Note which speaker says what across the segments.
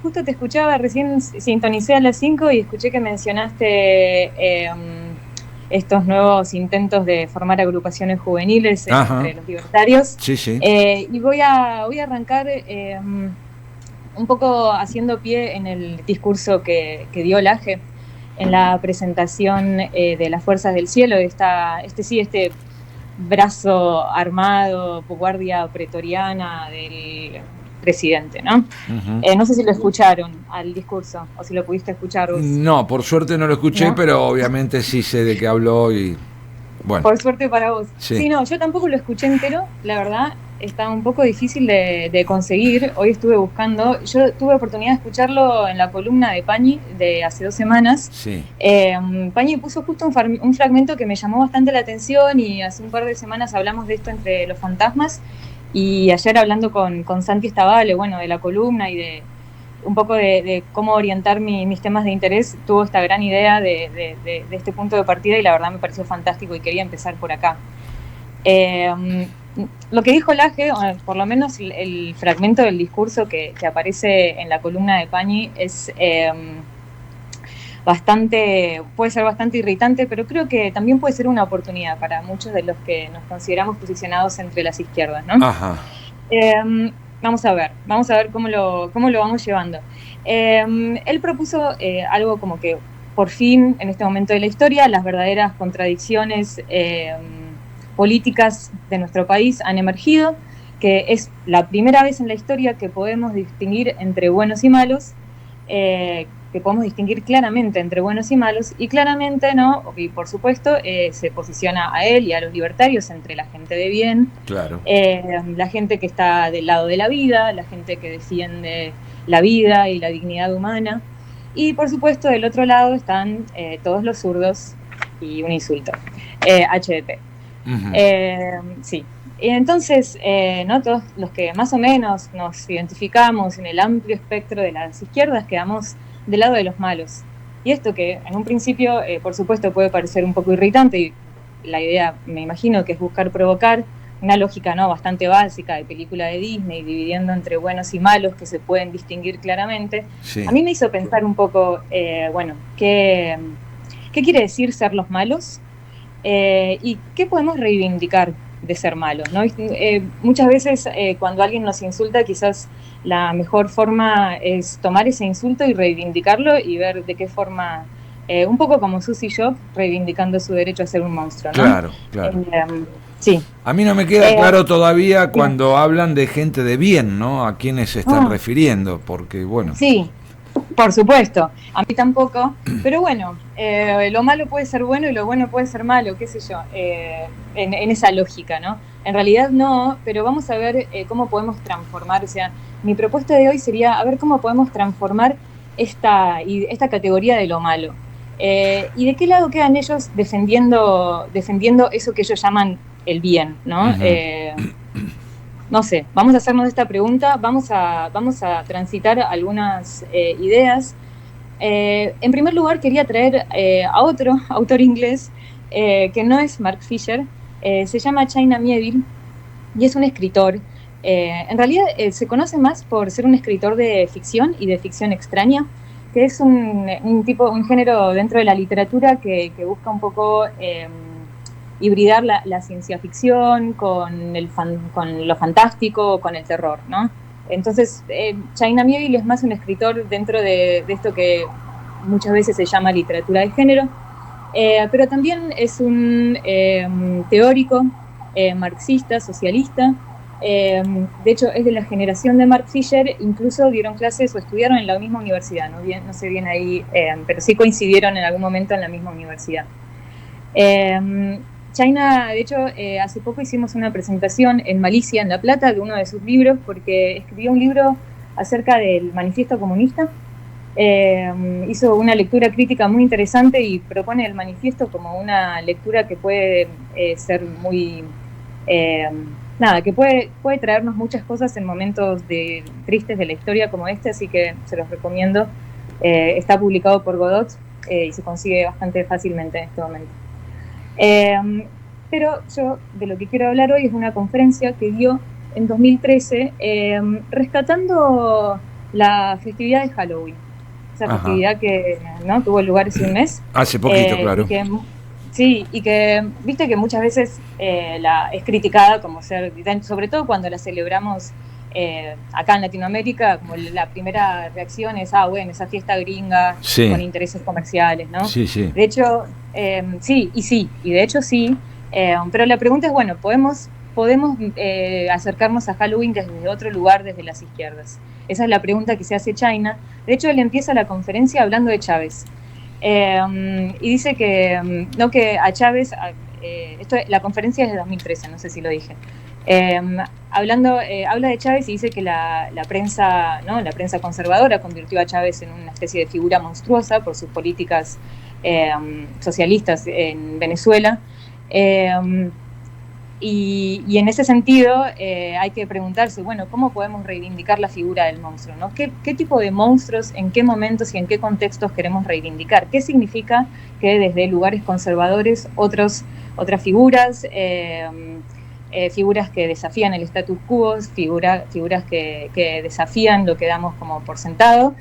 Speaker 1: Justo te escuchaba, recién sintonicé a las 5 y escuché que mencionaste estos nuevos intentos de formar agrupaciones juveniles
Speaker 2: Ajá,
Speaker 1: entre los libertarios.
Speaker 2: sí, sí.
Speaker 1: Y voy a arrancar un poco haciendo pie en el discurso que dio Laje en la presentación de las Fuerzas del Cielo, este brazo armado, guardia pretoriana del presidente, ¿no?
Speaker 2: Ujú.
Speaker 1: No sé si lo escucharon al discurso o si lo pudiste escuchar vos,
Speaker 2: No, por suerte no lo escuché,
Speaker 1: ¿no?
Speaker 2: pero obviamente sí sé de qué habló y bueno,
Speaker 1: Por suerte para vos.
Speaker 2: sí.
Speaker 1: Sí, no, yo tampoco lo escuché entero, la verdad, está un poco difícil de conseguir. Hoy estuve buscando, yo tuve oportunidad de escucharlo en la columna de Pañi de hace 2 semanas.
Speaker 2: Sí.
Speaker 1: Pañi puso justo un fragmento que me llamó bastante la atención y hace un par de semanas hablamos de esto entre los fantasmas y ayer hablando con Santi Estabale, bueno, de la columna y de un poco de cómo orientar mis temas de interés, tuvo esta gran idea de este punto de partida y la verdad me pareció fantástico y quería empezar por acá. Lo que dijo Laje, por lo menos el fragmento del discurso que aparece en la columna de Pañi es puede ser bastante irritante, pero creo que también puede ser una oportunidad para muchos de los que nos consideramos posicionados entre las izquierdas, ¿no?
Speaker 2: Ajá.
Speaker 1: Vamos a ver cómo lo vamos llevando. Él propuso algo como que por fin, en este momento de la historia, las verdaderas contradicciones políticas de nuestro país han emergido, que es la primera vez en la historia que podemos distinguir entre buenos y malos, que podemos distinguir claramente entre buenos y malos, y claramente, ¿no? Y por supuesto, se posiciona a él y a los libertarios entre la gente de bien,
Speaker 2: Claro.
Speaker 1: la gente que está del lado de la vida, la gente que defiende la vida y la dignidad humana, y por supuesto, del otro lado están todos los zurdos y un insulto, HDP.
Speaker 2: Ujú.
Speaker 1: Sí. Y entonces, ¿no? Todos los que más o menos nos identificamos en el amplio espectro de las izquierdas quedamos del lado de los malos. Y esto que en un principio, por supuesto, puede parecer un poco irritante, y la idea, me imagino, que es buscar provocar una lógica, ¿no? Bastante básica de película de Disney, dividiendo entre buenos y malos que se pueden distinguir claramente. A
Speaker 2: Sí.
Speaker 1: mí me hizo pensar un poco, bueno, ¿qué quiere decir ser los malos? ¿Y qué podemos reivindicar de ser malos, ¿no? Muchas veces cuando alguien nos insulta, quizás la mejor forma es tomar ese insulto y reivindicarlo y ver de qué forma, un poco como Susie Job, reivindicando su derecho a ser un monstruo, ¿no?
Speaker 2: Claro, claro.
Speaker 1: Sí.
Speaker 2: A mí no me queda
Speaker 1: Eh,
Speaker 2: claro todavía
Speaker 1: Dime.
Speaker 2: cuando hablan de gente de bien, ¿no? A quiénes se están
Speaker 1: Ah,
Speaker 2: refiriendo, porque bueno.
Speaker 1: sí, por supuesto, a mí tampoco, pero bueno, lo malo puede ser bueno y lo bueno puede ser malo, qué sé yo, en esa lógica, ¿no? En realidad no, pero vamos a ver cómo podemos transformar, o sea, mi propuesta de hoy sería a ver cómo podemos transformar esta categoría de lo malo. ¿Y de qué lado quedan ellos defendiendo eso que ellos llaman el bien, ¿no?
Speaker 2: Ujú.
Speaker 1: No sé, vamos a hacernos esta pregunta, vamos a transitar algunas ideas. En primer lugar, quería traer a otro autor inglés que no es Mark Fisher, se llama China Miéville y es un escritor. En realidad se conoce más por ser un escritor de ficción y de ficción extraña, que es un género dentro de la literatura que busca un poco hibridar la ciencia ficción con lo fantástico, con el terror, ¿no? Entonces, China Miéville es más un escritor dentro de esto que muchas veces se llama literatura de género, pero también es un teórico marxista, socialista. De hecho, es de la generación de Mark Fisher, incluso dieron clases o estudiaron en la misma universidad, no sé bien ahí, pero sí coincidieron en algún momento en la misma universidad. China, de hecho, hace poco hicimos una presentación en Malicia, en La Plata, de uno de sus libros, porque escribió un libro acerca del manifiesto comunista. Hizo una lectura crítica muy interesante y propone el manifiesto como una lectura que puede ser muy... Eh, nada, que puede traernos muchas cosas en momentos tristes de la historia como este, así que se los recomiendo. Está publicado por Godot y se consigue bastante fácilmente en este momento. Eh, pero yo de lo que quiero hablar hoy es una conferencia que dio en 2013, rescatando la festividad de Halloween, esa
Speaker 2: Ajá.
Speaker 1: festividad que, ¿no?, tuvo lugar hace un mes,
Speaker 2: Hace poquito,
Speaker 1: y
Speaker 2: claro.
Speaker 1: que, sí, y que, viste que muchas veces es criticada como ser, sobre todo cuando la celebramos acá en Latinoamérica, como la primera reacción es, bueno, esa fiesta gringa con
Speaker 2: Sí,
Speaker 1: intereses comerciales, ¿no?
Speaker 2: sí, sí.
Speaker 1: De hecho, sí, y de hecho sí, pero la pregunta es, bueno, podemos acercarnos a Halloween desde otro lugar, desde las izquierdas. Esa es la pregunta que se hace China. De hecho, él empieza la conferencia hablando de Chávez. Y dice que, no, que a Chávez, la conferencia es de 2013, no sé si lo dije. Eh, habla de Chávez y dice que la prensa, ¿no?, la prensa conservadora convirtió a Chávez en una especie de figura monstruosa por sus políticas socialistas en Venezuela. Eh, y en ese sentido hay que preguntarse, bueno, ¿cómo podemos reivindicar la figura del monstruo, ¿no? ¿Qué tipo de monstruos, en qué momentos y en qué contextos queremos reivindicar? ¿Qué significa que desde lugares conservadores otras figuras, figuras que desafían el status quo, figuras que desafían lo que damos como por sentado,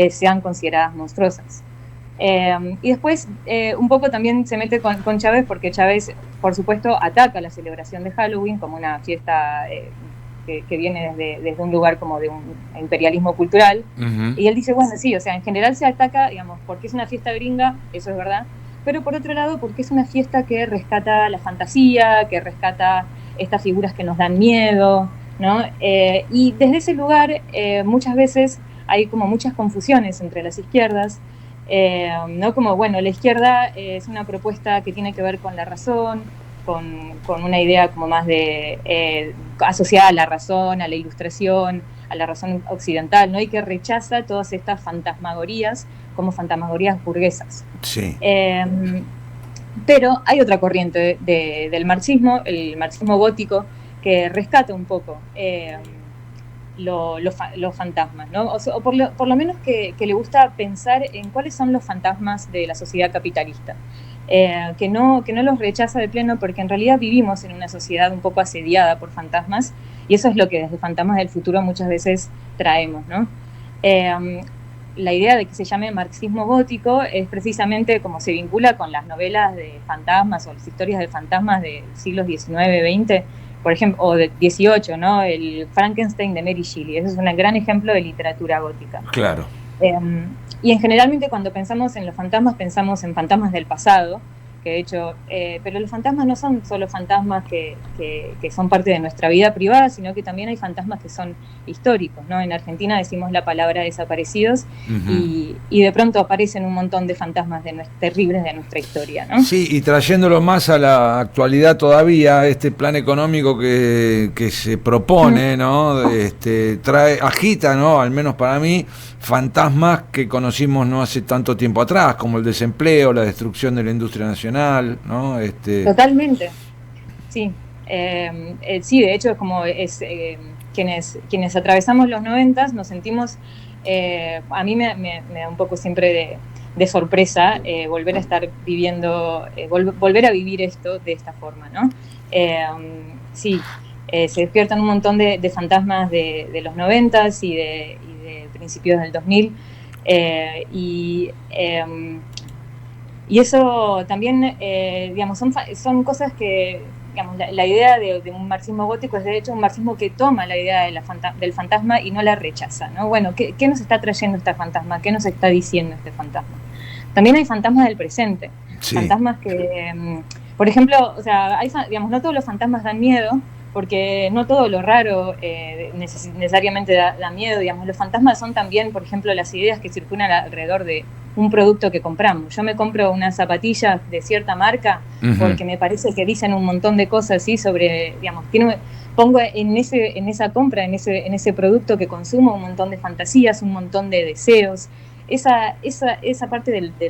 Speaker 1: sean consideradas monstruosas? Y después un poco también se mete con Chávez porque Chávez, por supuesto, ataca la celebración de Halloween como una fiesta que viene desde un lugar como de un imperialismo cultural.
Speaker 2: Ujú.
Speaker 1: Y él dice, bueno, sí, o sea, en general se ataca, digamos, porque es una fiesta gringa, eso es verdad, pero por otro lado porque es una fiesta que rescata la fantasía, que rescata estas figuras que nos dan miedo, ¿no? Y desde ese lugar muchas veces hay como muchas confusiones entre las izquierdas, ¿no? Como, bueno, la izquierda es una propuesta que tiene que ver con la razón, con una idea como más de asociada a la razón, a la ilustración, a la razón occidental, ¿no? Y que rechaza todas estas fantasmagorías como fantasmagorías burguesas.
Speaker 2: Sí,
Speaker 1: Eh, pero hay otra corriente del marxismo, el marxismo gótico, que rescata un poco los fantasmas, ¿no? O por lo menos que le gusta pensar en cuáles son los fantasmas de la sociedad capitalista. Que no los rechaza de pleno porque en realidad vivimos en una sociedad un poco asediada por fantasmas y eso es lo que desde Fantasmas del Futuro muchas veces traemos, ¿no? La idea de que se llame marxismo gótico es precisamente como se vincula con las novelas de fantasmas o las historias de fantasmas del siglo XIX, XX, por ejemplo, o del XVIII, ¿no? El Frankenstein de Mary Shelley, ese es un gran ejemplo de literatura gótica.
Speaker 2: claro.
Speaker 1: Eh, y generalmente cuando pensamos en los fantasmas, pensamos en fantasmas del pasado, que de hecho, pero los fantasmas no son solo fantasmas que son parte de nuestra vida privada, sino que también hay fantasmas que son históricos, ¿no? En Argentina decimos la palabra desaparecidos
Speaker 2: Ujú.
Speaker 1: y de pronto aparecen un montón de fantasmas terribles de nuestra historia, ¿no?
Speaker 2: Sí, y trayéndolo más a la actualidad todavía, este plan económico que se propone, ¿no? Trae, agita, ¿no? Al menos para mí, fantasmas que conocimos no hace tanto tiempo atrás, como el desempleo, la destrucción de la industria nacional, ¿no?
Speaker 1: Totalmente, sí. Sí, de hecho es como quienes atravesamos los 90 nos sentimos, a mí me da un poco siempre de sorpresa volver a estar viviendo, volver a vivir esto de esta forma, ¿no? Eh, sí, se despiertan un montón de fantasmas de los 90 y de principios del 2000 eh, y... Eh, y eso también, digamos, son cosas que, digamos, la idea de un marxismo gótico es de hecho un marxismo que toma la idea del fantasma y no la rechaza, ¿no? Bueno, ¿qué nos está trayendo este fantasma? ¿Qué nos está diciendo este fantasma? También hay fantasmas del presente,
Speaker 2: Sí,
Speaker 1: fantasmas que, por ejemplo, o sea, digamos, no todos los fantasmas dan miedo, porque no todo lo raro necesariamente da miedo, digamos, los fantasmas son también, por ejemplo, las ideas que circulan alrededor de un producto que compramos. Yo me compro unas zapatillas de cierta marca
Speaker 2: ujú,
Speaker 1: porque me parece que dicen un montón de cosas así sobre, digamos, pongo en esa compra, en ese producto que consumo un montón de fantasías, un montón de deseos. Esa parte de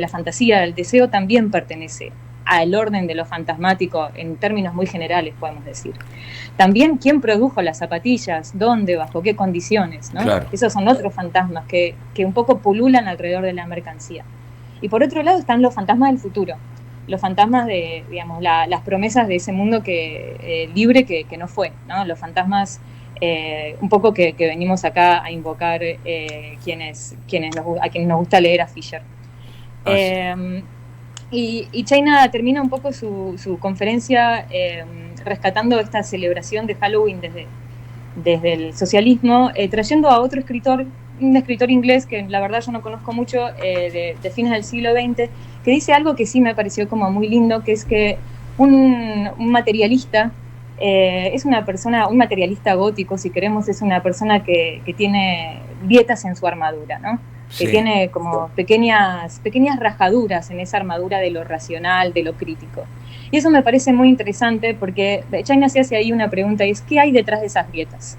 Speaker 1: la fantasía, del deseo, también pertenece al orden de lo fantasmático en términos muy generales, podemos decir. También quién produjo las zapatillas, dónde, bajo qué condiciones, ¿no?
Speaker 2: claro.
Speaker 1: Esos son otros fantasmas que un poco pululan alrededor de la mercancía. Y por otro lado están los fantasmas del futuro, los fantasmas de, digamos, las promesas de ese mundo libre que no fue, ¿no? Los fantasmas un poco que venimos acá a invocar a quienes nos gusta leer a Fisher. Y China termina un poco su conferencia rescatando esta celebración de Halloween desde el socialismo, trayendo a otro escritor, un escritor inglés que la verdad yo no conozco mucho, de fines del siglo XX, que dice algo que sí me pareció como muy lindo, que es que un materialista es una persona, un materialista gótico, si queremos, es una persona que tiene grietas en su armadura, ¿no? Que tiene como pequeñas rajaduras en esa armadura de lo racional, de lo crítico. Y eso me parece muy interesante porque China se hace ahí una pregunta y es ¿qué hay detrás de esas grietas?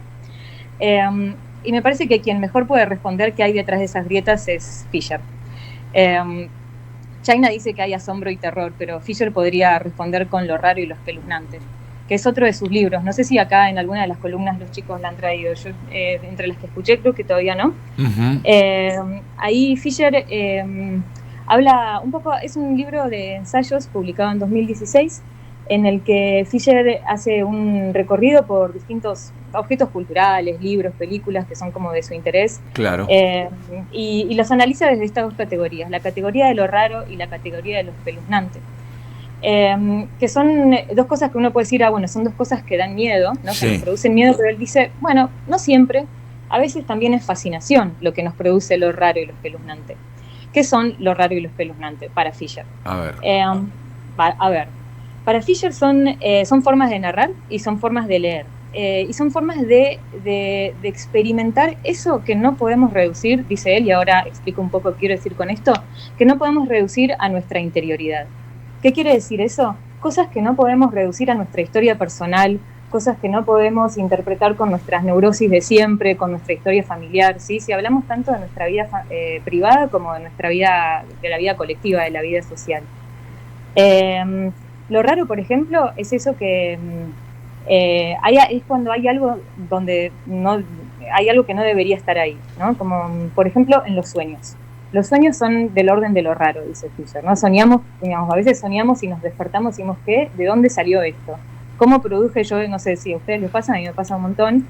Speaker 1: Y me parece que quien mejor puede responder qué hay detrás de esas grietas es Fisher. China dice que hay asombro y terror, pero Fisher podría responder con lo raro y lo espeluznante, que es otro de sus libros. No sé si acá en alguna de las columnas los chicos la han traído. Yo, entre las que escuché, creo que todavía no. Ahí Fisher habla un poco, es un libro de ensayos publicado en 2016, en el que Fisher hace un recorrido por distintos objetos culturales, libros, películas que son como de su interés.
Speaker 2: Claro.
Speaker 1: Y los analiza desde estas dos categorías, la categoría de lo raro y la categoría de lo espeluznante. Que son dos cosas que uno puede decir, bueno, son dos cosas que dan miedo, ¿no? Que nos producen miedo, pero él dice, bueno, no siempre, a veces también es fascinación lo que nos produce lo raro y lo espeluznante. ¿Qué son lo raro y lo espeluznante para Fisher? A ver, para Fisher son formas de narrar y son formas de leer. Y son formas de experimentar eso que no podemos reducir, dice él, y ahora explico un poco qué quiero decir con esto, que no podemos reducir a nuestra interioridad. ¿Qué quiere decir eso? Cosas que no podemos reducir a nuestra historia personal, cosas que no podemos interpretar con nuestras neurosis de siempre, con nuestra historia familiar, ¿sí? Si hablamos tanto de nuestra vida privada como de nuestra vida, de la vida colectiva, de la vida social. Lo raro, por ejemplo, es eso que es cuando hay algo donde hay algo que no debería estar ahí, ¿no? Como, por ejemplo, en los sueños. Los sueños son del orden de lo raro, dice Fisher, ¿no? A veces soñamos y nos despertamos y decimos, ¿qué? ¿De dónde salió esto? ¿Cómo produje yo? No sé si a ustedes les pasa, a mí me pasa un montón.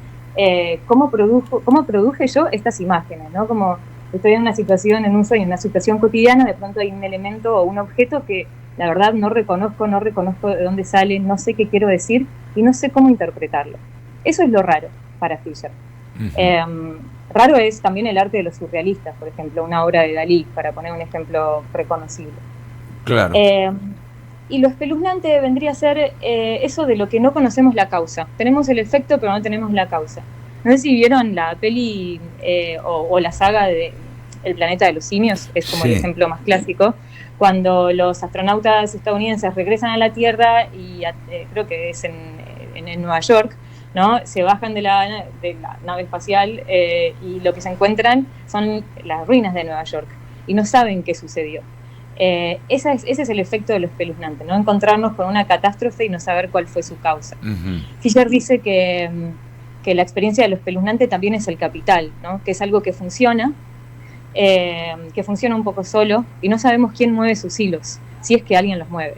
Speaker 1: ¿Cómo produje yo estas imágenes, ¿no? Como estoy en una situación, en un sueño, en una situación cotidiana, de pronto hay un elemento o un objeto que la verdad no reconozco de dónde sale, no sé qué quiero decir y no sé cómo interpretarlo. Eso es lo raro para Fisher. Raro es también el arte de los surrealistas, por ejemplo, una obra de Dalí, para poner un ejemplo reconocible.
Speaker 2: Claro.
Speaker 1: Y lo espeluznante vendría a ser eso de lo que no conocemos la causa. Tenemos el efecto, pero no tenemos la causa. No sé si vieron la peli o la saga de El planeta de los simios, es como el ejemplo más clásico, cuando los astronautas estadounidenses regresan a la Tierra y creo que es en Nueva York, ¿no? Se bajan de la nave espacial y lo que se encuentran son las ruinas de Nueva York y no saben qué sucedió. Ese es el efecto de lo espeluznante, ¿no? Encontrarnos con una catástrofe y no saber cuál fue su causa. Fisher dice que la experiencia de lo espeluznante también es el capital, ¿no? Que es algo que funciona un poco solo y no sabemos quién mueve sus hilos, si es que alguien los mueve,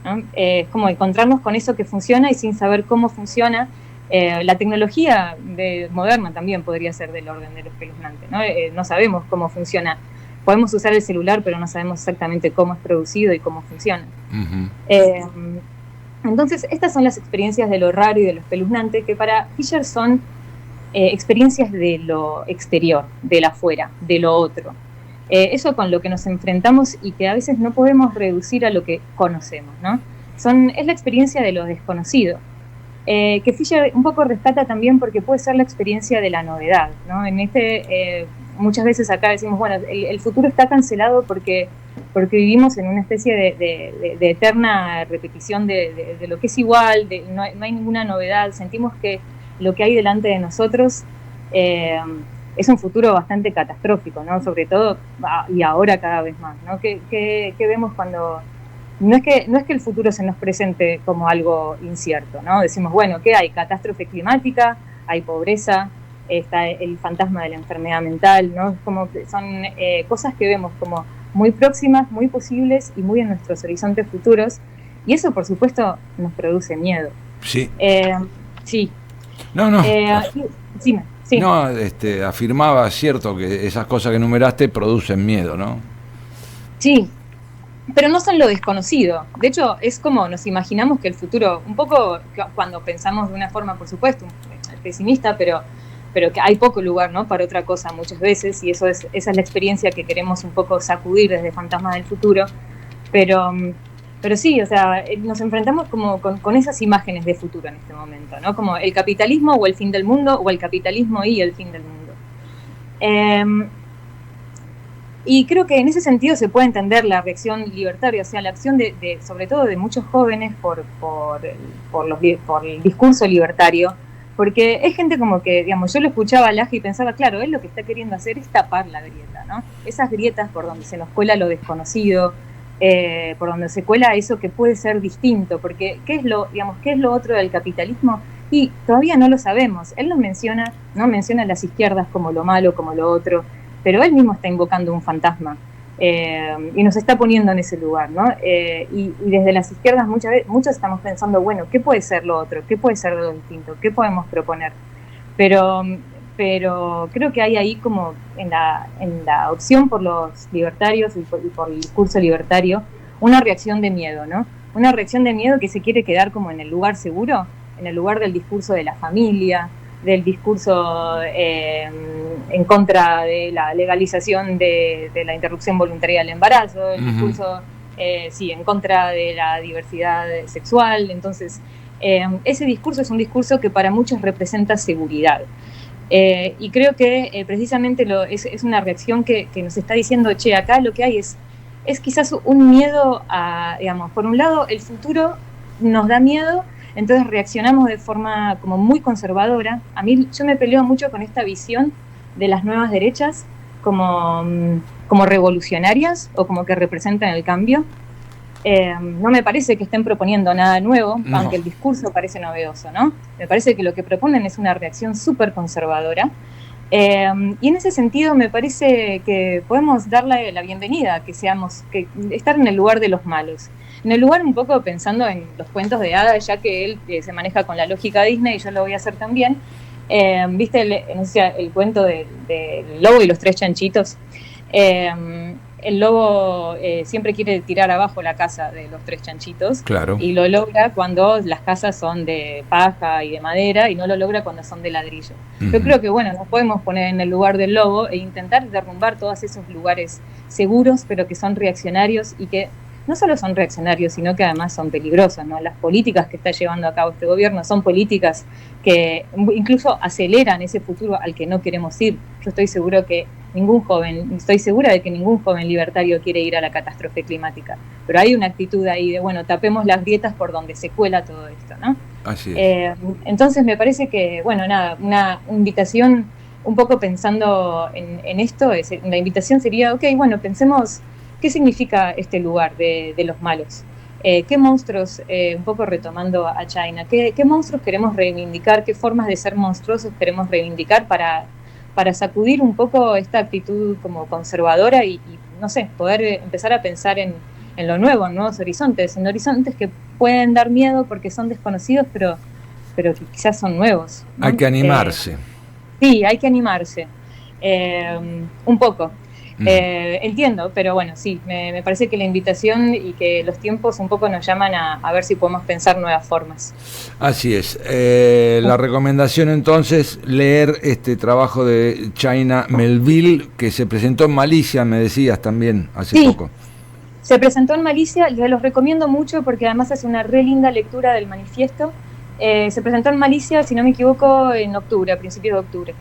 Speaker 1: ¿no? Es como encontrarnos con eso que funciona y sin saber cómo funciona. La tecnología moderna también podría ser del orden de lo espeluznante, ¿no? No sabemos cómo funciona. Podemos usar el celular, pero no sabemos exactamente cómo es producido y cómo funciona. Entonces, estas son las experiencias de lo raro y de lo espeluznante, que para Fisher son experiencias de lo exterior, de lo afuera, de lo otro. Eso con lo que nos enfrentamos y que a veces no podemos reducir a lo que conocemos, ¿no? Es la experiencia de lo desconocido. Que Fisher un poco rescata también porque puede ser la experiencia de la novedad, ¿no? Muchas veces acá decimos, bueno, el futuro está cancelado porque vivimos en una especie de eterna repetición de lo que es igual, no hay ninguna novedad, sentimos que lo que hay delante de nosotros es un futuro bastante catastrófico, ¿no? Sobre todo, y ahora cada vez más, ¿no? ¿Qué vemos cuando... No es que el futuro se nos presente como algo incierto, ¿no? Decimos, bueno, ¿qué hay? Catástrofe climática, hay pobreza, está el fantasma de la enfermedad mental, ¿no? Como que son cosas que vemos como muy próximas, muy posibles y muy en nuestros horizontes futuros. Y eso, por supuesto, nos produce miedo.
Speaker 2: Sí.
Speaker 1: Sí.
Speaker 2: No.
Speaker 1: Decime, sí.
Speaker 2: No, afirmaba, cierto, que esas cosas que enumeraste producen miedo, ¿no?
Speaker 1: Sí, pero no son lo desconocido. De hecho, es como nos imaginamos que el futuro, un poco cuando pensamos de una forma, por supuesto, pesimista, pero que hay poco lugar, ¿no?, para otra cosa muchas veces, y esa es la experiencia que queremos un poco sacudir desde Fantasmas del Futuro. Pero, pero sí, o sea, nos enfrentamos como con esas imágenes de futuro en este momento, ¿no? Como el capitalismo o el fin del mundo, o el capitalismo y el fin del mundo. Y creo que en ese sentido se puede entender la reacción libertaria, o sea, la acción sobre todo de muchos jóvenes por el discurso libertario, porque es gente como que, digamos, yo lo escuchaba a Laje y pensaba, claro, él lo que está queriendo hacer es tapar la grieta, ¿no? Esas grietas por donde se nos cuela lo desconocido, por donde se cuela eso que puede ser distinto, porque ¿qué es lo otro del capitalismo? Y todavía no lo sabemos. Él no menciona las izquierdas como lo malo, como lo otro, pero él mismo está invocando un fantasma, y nos está poniendo en ese lugar, ¿no? Y desde las izquierdas muchos estamos pensando, bueno, ¿qué puede ser lo otro? ¿Qué puede ser lo distinto? ¿Qué podemos proponer? Pero creo que hay ahí como en la opción por los libertarios y por el discurso libertario una reacción de miedo, ¿no? Una reacción de miedo que se quiere quedar como en el lugar seguro, en el lugar del discurso de la familia, del discurso en contra de la legalización de la interrupción voluntaria del embarazo, el discurso en contra de la diversidad sexual. Entonces, ese discurso es un discurso que para muchos representa seguridad. Y creo que precisamente es una reacción que nos está diciendo, che, acá lo que hay es quizás un miedo a, digamos, por un lado, el futuro nos da miedo. Entonces reaccionamos de forma como muy conservadora. Yo me peleo mucho con esta visión de las nuevas derechas como revolucionarias o como que representan el cambio. No me parece que estén proponiendo nada nuevo, no, aunque el discurso parece novedoso, ¿no? Me parece que lo que proponen es una reacción súper conservadora. Y en ese sentido me parece que podemos darle la bienvenida, que estar en el lugar de los malos. En el lugar un poco pensando en los cuentos de hadas, ya que él se maneja con la lógica Disney y yo lo voy a hacer también. ¿Viste el cuento del lobo y los tres chanchitos? El lobo siempre quiere tirar abajo la casa de los tres chanchitos.
Speaker 2: Claro.
Speaker 1: Y lo logra cuando las casas son de paja y de madera, y no lo logra cuando son de ladrillo. Yo creo que, bueno, nos podemos poner en el lugar del lobo e intentar derrumbar todos esos lugares seguros, pero que son reaccionarios y que no solo son reaccionarios, sino que además son peligrosos, ¿no? Las políticas que está llevando a cabo este gobierno son políticas que incluso aceleran ese futuro al que no queremos ir. Yo estoy segura de que ningún joven libertario quiere ir a la catástrofe climática, pero hay una actitud ahí de, bueno, tapemos las grietas por donde se cuela todo esto, ¿no?
Speaker 2: Así es.
Speaker 1: Entonces me parece que, bueno, nada, una invitación, un poco pensando en esto, la invitación sería, ok, bueno, pensemos qué significa este lugar de los malos. ¿Qué monstruos, un poco retomando a China, qué monstruos queremos reivindicar, qué formas de ser monstruosos queremos reivindicar para sacudir un poco esta actitud como conservadora y no sé, poder empezar a pensar en lo nuevo, en nuevos horizontes, en horizontes que pueden dar miedo porque son desconocidos, pero que quizás son nuevos, ¿no?
Speaker 2: Hay que animarse.
Speaker 1: Sí, hay que animarse, un poco. Entiendo, pero bueno, sí, me parece que la invitación y que los tiempos un poco nos llaman a ver si podemos pensar nuevas formas.
Speaker 2: Así es. La recomendación entonces, leer este trabajo de China Melville, que se presentó en Malicia, me decías también hace poco.
Speaker 1: Se presentó en Malicia, les los recomiendo mucho porque además hace una re linda lectura del manifiesto. Se presentó en Malicia, si no me equivoco, en octubre, a principios de octubre.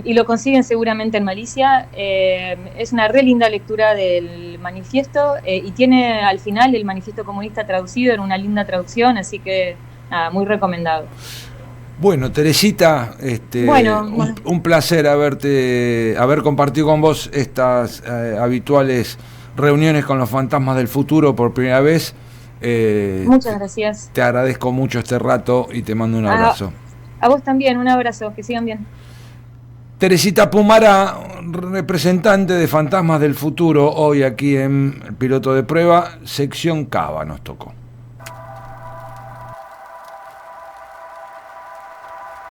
Speaker 1: Y lo consiguen seguramente en Malicia. Es una re linda lectura del manifiesto y tiene al final el manifiesto comunista traducido en una linda traducción, así que nada, muy recomendado.
Speaker 2: Bueno, Teresita, un placer haber compartido con vos estas habituales reuniones con los fantasmas del futuro por primera vez.
Speaker 1: Muchas gracias.
Speaker 2: Te agradezco mucho este rato y te mando un abrazo.
Speaker 1: A vos también, un abrazo, que sigan bien.
Speaker 2: Teresita Pumara, representante de Fantasmas del Futuro, hoy aquí en el Piloto de Prueba, sección Cava nos tocó.